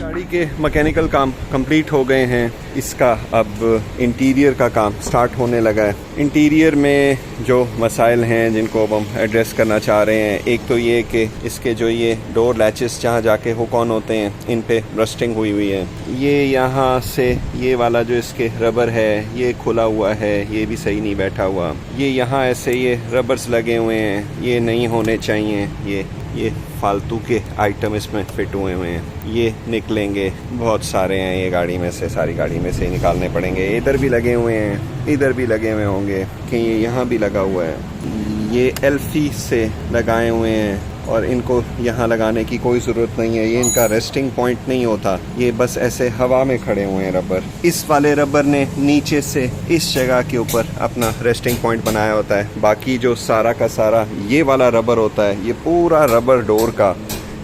गाड़ी के मैकेनिकल काम कंप्लीट हो गए हैं। इसका अब इंटीरियर का काम स्टार्ट होने लगा है। इंटीरियर में जो मसाइल हैं जिनको अब हम एड्रेस करना चाह रहे हैं, एक तो ये कि इसके जो ये डोर लैचेस जहाँ जाके हुक ऑन होते हैं, इन पे रस्टिंग हुई हुई है। ये यहाँ से ये वाला जो इसके रबर है ये खुला हुआ है, ये भी सही नहीं बैठा हुआ। ये यहाँ ऐसे ये रबर्स लगे हुए हैं, ये नहीं होने चाहिए। ये फालतू के आइटम इसमें फिट हुए हुए हैं, ये निकलेंगे। बहुत सारे हैं ये गाड़ी में से, सारी गाड़ी में से ही निकालने पड़ेंगे। इधर भी लगे हुए हैं, इधर भी लगे हुए होंगे, कि ये यहाँ भी लगा हुआ है। ये एल्फी से लगाए हुए हैं और इनको यहाँ लगाने की कोई ज़रूरत नहीं है। ये इनका रेस्टिंग पॉइंट नहीं होता, ये बस ऐसे हवा में खड़े हुए हैं रबर। इस वाले रबर ने नीचे से इस जगह के ऊपर अपना रेस्टिंग पॉइंट बनाया होता है। बाकी जो सारा का सारा ये वाला रबर होता है, ये पूरा रबर डोर का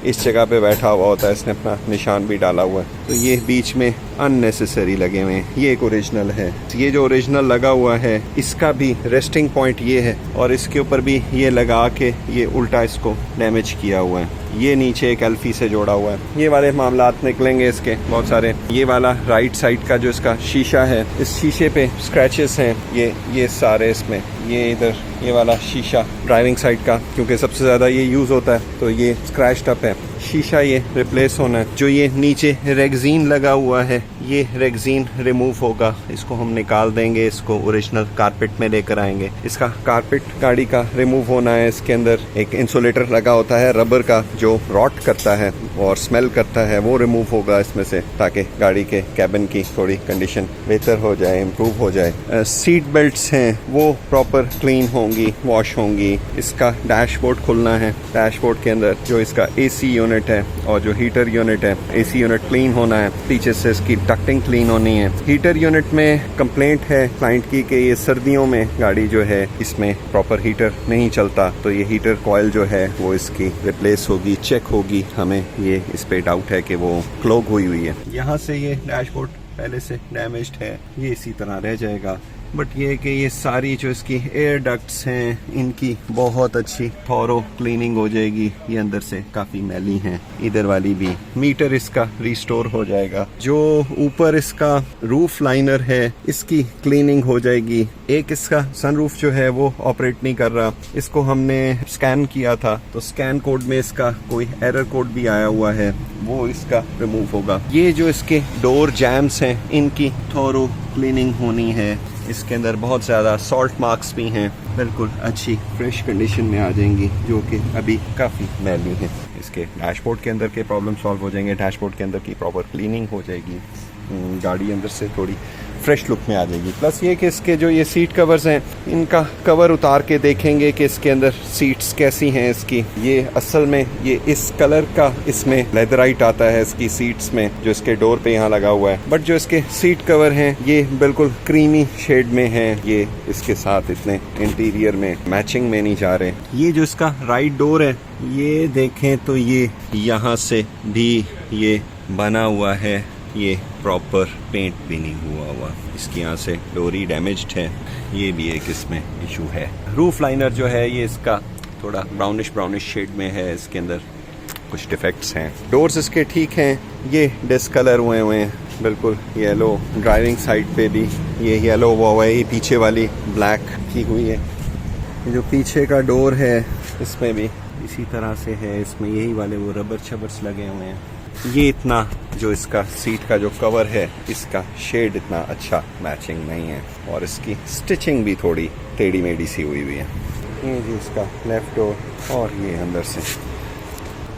इस जगह पे बैठा हुआ होता है। इसने अपना निशान भी डाला हुआ है। तो ये बीच में अननेसेसरी लगे हुए हैं। ये एक ओरिजिनल है। ये जो ओरिजिनल लगा हुआ है इसका भी रेस्टिंग पॉइंट ये है और इसके ऊपर भी ये लगा के ये उल्टा इसको डैमेज किया हुआ है। ये नीचे एक एल्फी से जोड़ा हुआ है। ये वाले मामलात निकलेंगे इसके बहुत सारे। ये वाला राइट साइड का जो इसका शीशा है, इस शीशे पे स्क्रैचेस हैं। ये सारे इसमें, ये इधर ये वाला शीशा ड्राइविंग साइड का, क्योंकि सबसे ज़्यादा ये यूज़ होता है, तो ये स्क्रैच्ड अप है। शीशा ये रिप्लेस होना है। जो ये नीचे रेगजीन लगा हुआ है, ये रेगजीन रिमूव होगा। इसको हम निकाल देंगे, इसको ओरिजिनल कारपेट में लेकर आएंगे। इसका कारपेट गाड़ी का रिमूव होना है। इसके अंदर एक इंसुलेटर लगा होता है रबर का, जो रॉट करता है और स्मेल करता है, वो रिमूव होगा इसमें से, ताकि गाड़ी के कैबिन की थोड़ी कंडीशन बेहतर हो जाए, इम्प्रूव हो जाए। सीट बेल्ट्स हैं वो प्रॉपर क्लीन होंगी, वॉश होंगी। इसका डैशबोर्ड खुलना है। डैशबोर्ड के अंदर जो इसका एसी यूनिट है और जो हीटर यूनिट है, एसी यूनिट क्लीन होना है। पीछे से इसकी डक्टिंग क्लीन होनी है। हीटर यूनिट में कंप्लेंट है क्लाइंट की कि ये सर्दियों में गाड़ी जो है इसमें प्रॉपर हीटर नहीं चलता, तो ये हीटर कॉइल जो है वो इसकी रिप्लेस होगी, चेक होगी। हमें ये इस पे डाउट है कि वो क्लॉग हुई है। यहाँ से ये डैशबोर्ड पहले से डैमेज्ड है, ये इसी तरह रह जाएगा। बट ये कि ये सारी जो इसकी एयर डक्ट्स हैं, इनकी बहुत अच्छी थॉरो क्लीनिंग हो जाएगी। ये अंदर से काफ़ी मैली हैं, इधर वाली भी। मीटर इसका रिस्टोर हो जाएगा। जो ऊपर इसका रूफ लाइनर है, इसकी क्लीनिंग हो जाएगी। एक इसका सनरूफ जो है वो ऑपरेट नहीं कर रहा, इसको हमने स्कैन किया था, तो स्कैन कोड में इसका कोई एरर कोड भी आया हुआ है, वो इसका रिमूव होगा। ये जो इसके डोर जैम्स हैं, इनकी थॉरो क्लीनिंग होनी है। इसके अंदर बहुत ज़्यादा सॉल्ट मार्क्स भी हैं, बिल्कुल अच्छी फ्रेश कंडीशन में आ जाएंगी, जो कि अभी काफ़ी मैली हैं। इसके डैशबोर्ड के अंदर के प्रॉब्लम सॉल्व हो जाएंगे, डैशबोर्ड के अंदर की प्रॉपर क्लीनिंग हो जाएगी, गाड़ी अंदर से थोड़ी फ्रेश लुक में आ जाएगी। प्लस ये कि इसके जो ये सीट कवर्स हैं, इनका कवर उतार के देखेंगे कि इसके अंदर सीट्स कैसी हैं इसकी। ये असल में ये इस कलर का इसमें लेदराइट आता है इसकी सीट्स में, जो इसके डोर पे यहाँ लगा हुआ है। बट जो इसके सीट कवर हैं ये बिल्कुल क्रीमी शेड में हैं। ये इसके साथ इतने इंटीरियर में मैचिंग में नहीं जा रहे। ये जो इसका राइट डोर है, ये देखें तो ये यहाँ से भी ये बना हुआ है, ये प्रॉपर पेंट भी नहीं हुआ। इसकी यहाँ से डोरी डैमेज्ड है, ये भी एक इसमें इशू है। रूफ लाइनर जो है ये इसका थोड़ा ब्राउनिश शेड में है, इसके अंदर कुछ डिफेक्ट्स हैं। डोर्स इसके ठीक हैं, ये डिस्कलर हुए हैं, बिल्कुल येलो। ड्राइविंग साइड पे भी ये येलो हुआ है, ये पीछे वाली ब्लैक की हुई है। जो पीछे का डोर है इसमें भी इसी तरह से है, इसमें यही वाले वो रबर छबर्स लगे हुए हैं। ये इतना जो इसका सीट का जो कवर है, इसका शेड इतना अच्छा मैचिंग नहीं है और इसकी स्टिचिंग भी थोड़ी टेढ़ी मेढ़ी सी हुई है। ये जी इसका लेफ्ट डोर और ये अंदर से।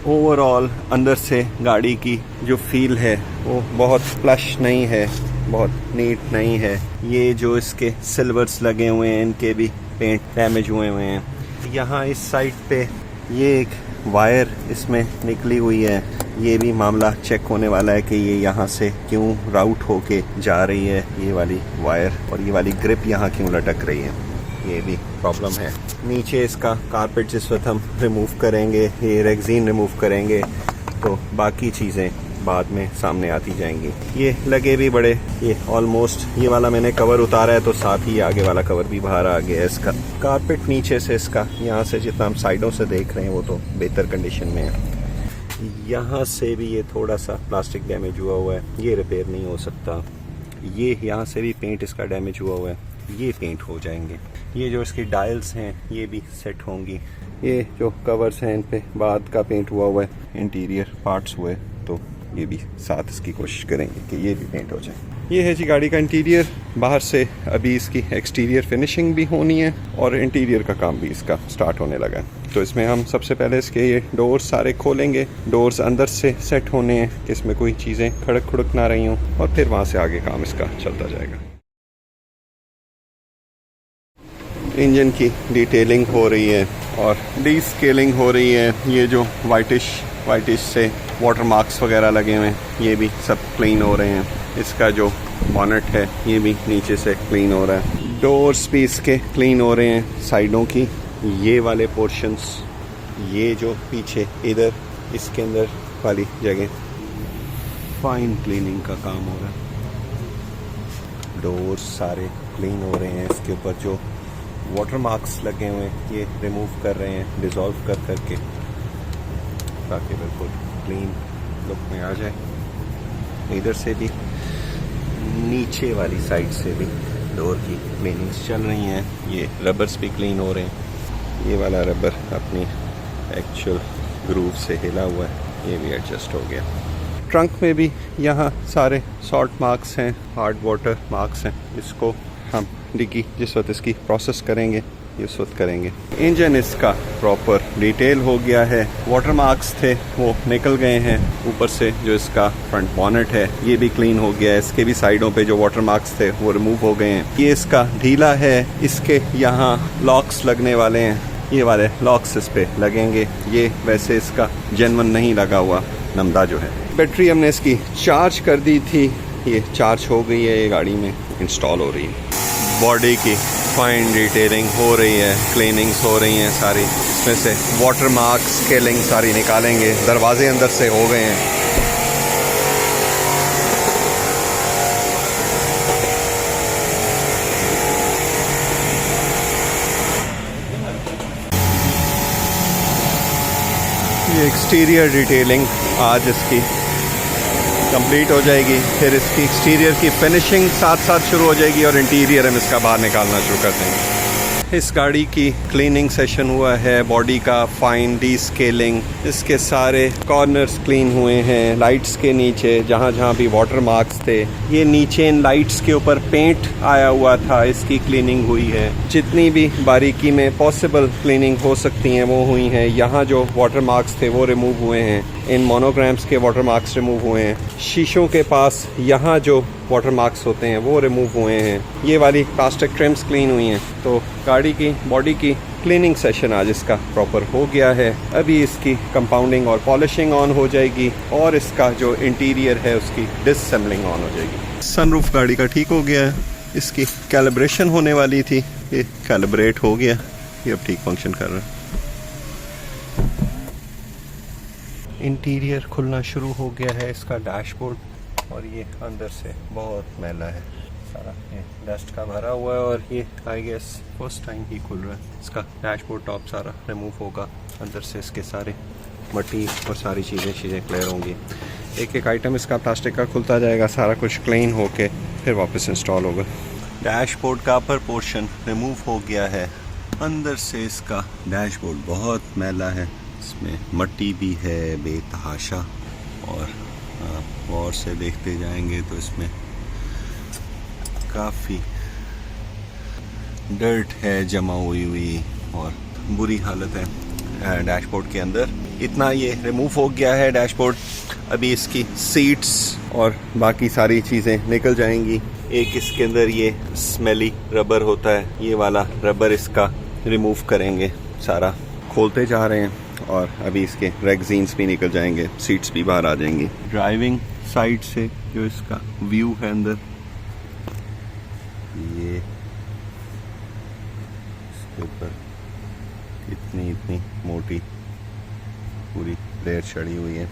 ओवरऑल अंदर से गाड़ी की जो फील है वो बहुत फ्लश नहीं है, बहुत नीट नहीं है। ये जो इसके सिल्वर्स लगे हुए हैं, इनके भी पेंट डैमेज हुए हैं। यहाँ इस साइड पे ये एक वायर इसमें निकली हुई है, ये भी मामला चेक होने वाला है कि ये यहाँ से क्यों राउट होके जा रही है, ये वाली वायर, और ये वाली ग्रिप यहाँ क्यों लटक रही है, ये भी प्रॉब्लम है। नीचे इसका कारपेट जिस वक्त हम रिमूव करेंगे, ये रेगजीन रिमूव करेंगे, तो बाकी चीज़ें बाद में सामने आती जाएंगी। ये लगे भी बड़े, ये ऑलमोस्ट ये वाला मैंने कवर उतारा है तो साथ ही आगे वाला कवर भी बाहर आ गया है इसका। कारपेट नीचे से इसका यहाँ से जितना हम साइडों से देख रहे हैं वो तो बेहतर कंडीशन में है। यहाँ से भी ये थोड़ा सा प्लास्टिक डैमेज हुआ है, ये रिपेयर नहीं हो सकता। ये यहाँ से भी पेंट इसका डैमेज हुआ है, ये पेंट हो जाएंगे। ये जो इसकी डायल्स हैं ये भी सेट होंगी। ये जो कवर्स हैं इन पे बाद का पेंट हुआ है, इंटीरियर पार्ट्स हुए, तो ये भी साथ इसकी कोशिश करेंगे कि ये भी पेंट हो जाए। ये है जी गाड़ी का इंटीरियर। बाहर से अभी इसकी एक्सटीरियर फिनिशिंग भी होनी है और इंटीरियर का काम भी इसका स्टार्ट होने लगा है। तो इसमें हम सबसे पहले इसके ये डोर्स सारे खोलेंगे, डोर्स अंदर से सेट होने हैं कि इसमें कोई चीज़ें खड़क खुड़क ना रही हों, और फिर वहाँ से आगे काम इसका चलता जाएगा। इंजन की डिटेलिंग हो रही है और डीस्केलिंग हो रही है। ये जो वाइटिश से वाटर मार्क्स वगैरह लगे हुए हैं ये भी सब क्लीन हो रहे हैं। इसका जो बॉनेट है ये भी नीचे से क्लीन हो रहा है। डोर्स भी इसके क्लीन हो रहे हैं साइडों की। ये वाले पोर्शंस, ये जो पीछे इधर इसके अंदर वाली जगह फाइन क्लीनिंग का काम हो रहा है। डोर्स सारे क्लीन हो रहे हैं। इसके ऊपर जो वाटर मार्क्स लगे हुए हैं ये रिमूव कर रहे हैं डिज़ोल्व कर करके, ताकि बिल्कुल क्लीन लुक में आ जाए। इधर से भी नीचे वाली साइड से भी डोर की क्लीनिंग्स चल रही हैं। ये रबर्स भी क्लीन हो रहे हैं। ये वाला रबर अपनी एक्चुअल ग्रूव से हिला हुआ है, ये भी एडजस्ट हो गया। ट्रंक में भी यहाँ सारे सॉल्ट मार्क्स हैं, हार्ड वाटर मार्क्स हैं। इसको हम डिग्गी जिस वक्त इसकी प्रोसेस करेंगे उस वक्त करेंगे। इंजन इसका प्रॉपर डिटेल हो गया है। वाटर मार्क्स थे वो निकल गए हैं। ऊपर से जो इसका फ्रंट बॉनेट है ये भी क्लीन हो गया है। इसके भी साइडों पे जो वाटर मार्क्स थे वो रिमूव हो गए हैं। ये इसका ढीला है, इसके यहाँ लॉक्स लगने वाले हैं, ये वाले लॉक्स इस पे लगेंगे। ये वैसे इसका जेन्युइन नहीं लगा हुआ नमदा जो है। बैटरी हमने इसकी चार्ज कर दी थी, ये चार्ज हो गई है, ये गाड़ी में इंस्टॉल हो रही है। बॉडी की फाइन डिटेलिंग हो रही है, क्लीनिंग्स हो रही हैं सारी। इसमें से वाटर मार्क्स स्केलिंग सारी निकालेंगे। दरवाजे अंदर से हो गए हैं। ये एक्सटीरियर डिटेलिंग आज इसकी कंप्लीट हो जाएगी। फिर इसकी एक्सटीरियर की फिनिशिंग साथ साथ शुरू हो जाएगी और इंटीरियर हम इसका बाहर निकालना शुरू कर देंगे। इस गाड़ी की क्लीनिंग सेशन हुआ है, बॉडी का फाइन डीस्केलिंग, इसके सारे कॉर्नर्स क्लीन हुए हैं। लाइट्स के नीचे जहाँ जहाँ भी वाटर मार्क्स थे, ये नीचे इन लाइट्स के ऊपर पेंट आया हुआ था, इसकी क्लीनिंग हुई है। जितनी भी बारीकी में पॉसिबल क्लीनिंग हो सकती हैं वो हुई हैं। यहाँ जो वाटर मार्क्स थे वो रिमूव हुए हैं। इन मोनोग्राम्स के वाटर मार्क्स रिमूव हुए हैं। शीशों के पास यहाँ जो वाटर मार्क्स होते हैं वो रिमूव हुए हैं। ये वाली प्लास्टिक ट्रिम्स क्लीन हुई हैं। तो गाड़ी की बॉडी की क्लीनिंग सेशन आज इसका प्रॉपर हो गया है। अभी इसकी कंपाउंडिंग और पॉलिशिंग ऑन हो जाएगी और इसका जो इंटीरियर है उसकी डिसअसेंबलिंग ऑन हो जाएगी। सनरूफ गाड़ी का ठीक हो गया है। इसकी कैलिब्रेशन होने वाली थी, ये कैलिब्रेट हो गया, ये अब ठीक फंक्शन कर रहा है। इंटीरियर खुलना शुरू हो गया है इसका डैशबोर्ड, और ये अंदर से बहुत मैला है सारा, ये डस्ट का भरा हुआ है और ये आई गेस फर्स्ट टाइम ही खुल रहा है। इसका डैशबोर्ड टॉप सारा रिमूव होगा, अंदर से इसके सारे मट्टी और सारी चीज़ें क्लियर होंगी। एक एक आइटम इसका प्लास्टिक का खुलता जाएगा, सारा कुछ क्लीन होके फिर वापस इंस्टॉल होगा। डैशबोर्ड का अपर पोर्शन रिमूव हो गया है। अंदर से इसका डैशबोर्ड बहुत मैला है, इसमें मट्टी भी है बेतहाशा, और से देखते जाएंगे तो इसमें काफ़ी डर्ट है जमा हुई और बुरी हालत है डैशबोर्ड के अंदर। इतना ये रिमूव हो गया है डैशबोर्ड। अभी इसकी सीट्स और बाकी सारी चीज़ें निकल जाएंगी। एक इसके अंदर ये स्मेली रबर होता है, ये वाला रबर इसका रिमूव करेंगे। सारा खोलते जा रहे हैं और अभी इसके रेगजीन्स भी निकल जाएंगे, सीट्स भी बाहर आ जाएंगी। ड्राइविंग साइड से जो इसका व्यू है अंदर, ये इसके ऊपर इतनी मोटी पूरी लेयर चढ़ी हुई है।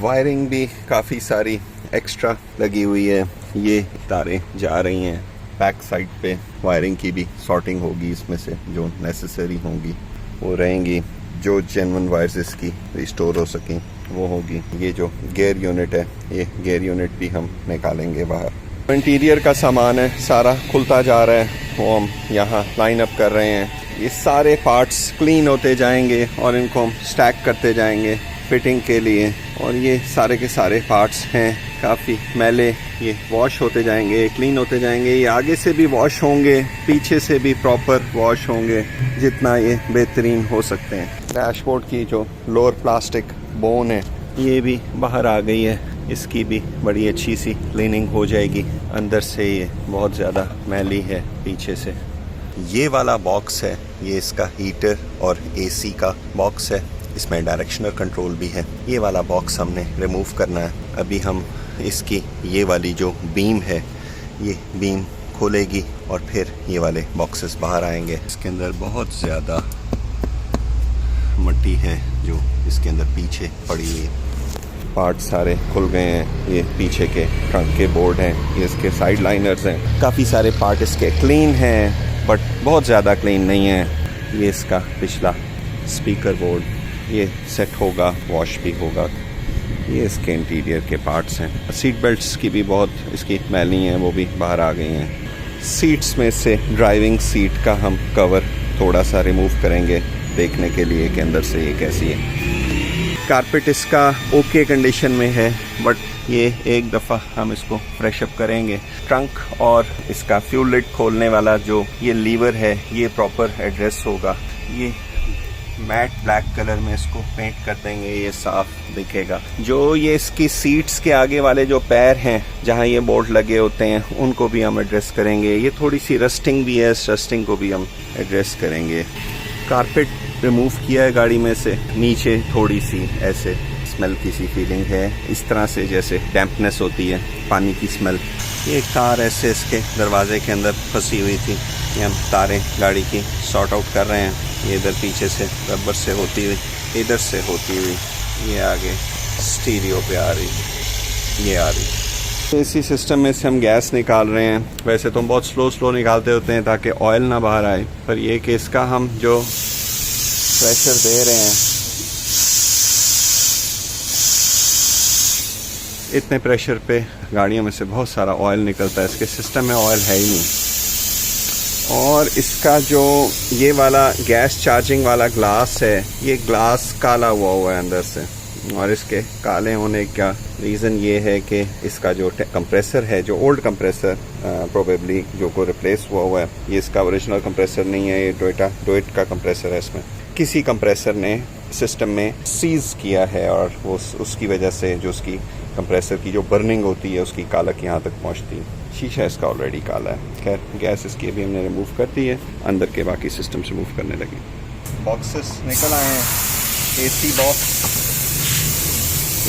वायरिंग भी काफ़ी सारी एक्स्ट्रा लगी हुई है, ये तारें जा रही हैं। बैक साइड पे वायरिंग की भी सॉर्टिंग होगी, इसमें से जो नेसेसरी होंगी वो रहेंगी, जो जेन्युइन वायर्स इसकी रिस्टोर हो सकें। वो होगी। ये जो गियर यूनिट है, ये गियर यूनिट भी हम निकालेंगे बाहर। इंटीरियर का सामान है, सारा खुलता जा रहा है, वो हम यहाँ लाइन अप कर रहे हैं। ये सारे पार्ट्स क्लीन होते जाएंगे और इनको हम स्टैक करते जाएंगे फिटिंग के लिए। और ये सारे के सारे पार्ट्स हैं काफ़ी मैले, ये वॉश होते जाएंगे, क्लीन होते जाएंगे। ये आगे से भी वॉश होंगे, पीछे से भी प्रॉपर वॉश होंगे, जितना ये बेहतरीन हो सकते हैं। डैशबोर्ड की जो लोअर प्लास्टिक बोन है ये भी बाहर आ गई है, इसकी भी बड़ी अच्छी सी क्लीनिंग हो जाएगी। अंदर से ये बहुत ज़्यादा मैली है, पीछे से। ये वाला बॉक्स है, ये इसका हीटर और एसी का बॉक्स है, इसमें डायरेक्शनल कंट्रोल भी है। ये वाला बॉक्स हमने रिमूव करना है। अभी हम इसकी ये वाली जो बीम है, ये बीम खोलेगी और फिर ये वाले बॉक्सेस बाहर आएंगे। इसके अंदर बहुत ज़्यादा मट्टी है जो इसके अंदर पीछे पड़ी हुई है। पार्ट सारे खुल गए हैं। ये पीछे के ट्रंक के बोर्ड हैं, ये इसके साइड लाइनर्स हैं। काफ़ी सारे पार्ट इसके क्लीन हैं बट बहुत ज़्यादा क्लीन नहीं है। ये इसका पिछला स्पीकर बोर्ड, ये सेट होगा, वॉश भी होगा। ये इसके इंटीरियर के पार्ट्स हैं। सीट बेल्ट्स की भी बहुत इसकी मैली हैं, वो भी बाहर आ गई हैं। सीट्स में से ड्राइविंग सीट का हम कवर थोड़ा सा रिमूव करेंगे देखने के लिए कि अंदर से ये कैसी है। कारपेट इसका ओके कंडीशन में है बट ये एक दफ़ा हम इसको फ्रेश अप करेंगे। ट्रंक और इसका फ्यूल लिड खोलने वाला जो ये लीवर है, ये प्रॉपर एड्रेस होगा। ये मैट ब्लैक कलर में इसको पेंट कर देंगे, ये साफ दिखेगा। जो ये इसकी सीट्स के आगे वाले जो पैर हैं, जहाँ ये बोल्ट लगे होते हैं, उनको भी हम एड्रेस करेंगे। ये थोड़ी सी रस्टिंग भी है, इस रस्टिंग को भी हम एड्रेस करेंगे। कारपेट रिमूव किया है गाड़ी में से, नीचे थोड़ी सी ऐसे स्मेल की सी फीलिंग है, इस तरह से जैसे डैम्पनेस होती है, पानी की स्मेल। ये कार ऐसे इसके दरवाजे के अंदर फंसी हुई थी, ये हम तारें गाड़ी की सॉर्ट आउट कर रहे हैं। ये इधर पीछे से रबर से होती हुई, इधर से होती हुई ये आगे स्टीरियो पे आ रही, ये आ रही। एसी सिस्टम में से हम गैस निकाल रहे हैं। वैसे तो हम बहुत स्लो निकालते होते हैं ताकि ऑयल ना बाहर आए, पर ये कि इसका हम जो प्रेशर दे रहे हैं, इतने प्रेशर पे गाड़ियों में से बहुत सारा ऑयल निकलता है। इसके सिस्टम में ऑयल है ही नहीं। और इसका जो ये वाला गैस चार्जिंग वाला ग्लास है, ये ग्लास काला हुआ है अंदर से। और इसके काले होने का रीज़न ये है कि इसका जो कंप्रेसर है, जो ओल्ड कंप्रेसर प्रोबेबली जो को रिप्लेस हुआ है, ये इसका ओरिजिनल कंप्रेसर नहीं है, ये डोइट का कंप्रेसर है। इसमें किसी कंप्रेसर ने सिस्टम में सीज किया है और वो उसकी वजह से जो उसकी कंप्रेसर की जो बर्निंग होती है, उसकी कालक यहाँ तक पहुँचती है। शीशा इसका ऑलरेडी काला है। खैर, गैस इसकी अभी हमने रिमूव कर दी है, अंदर के बाकी सिस्टम से मूव करने लगे। बॉक्सेस निकल आए हैं। एसी बॉक्स,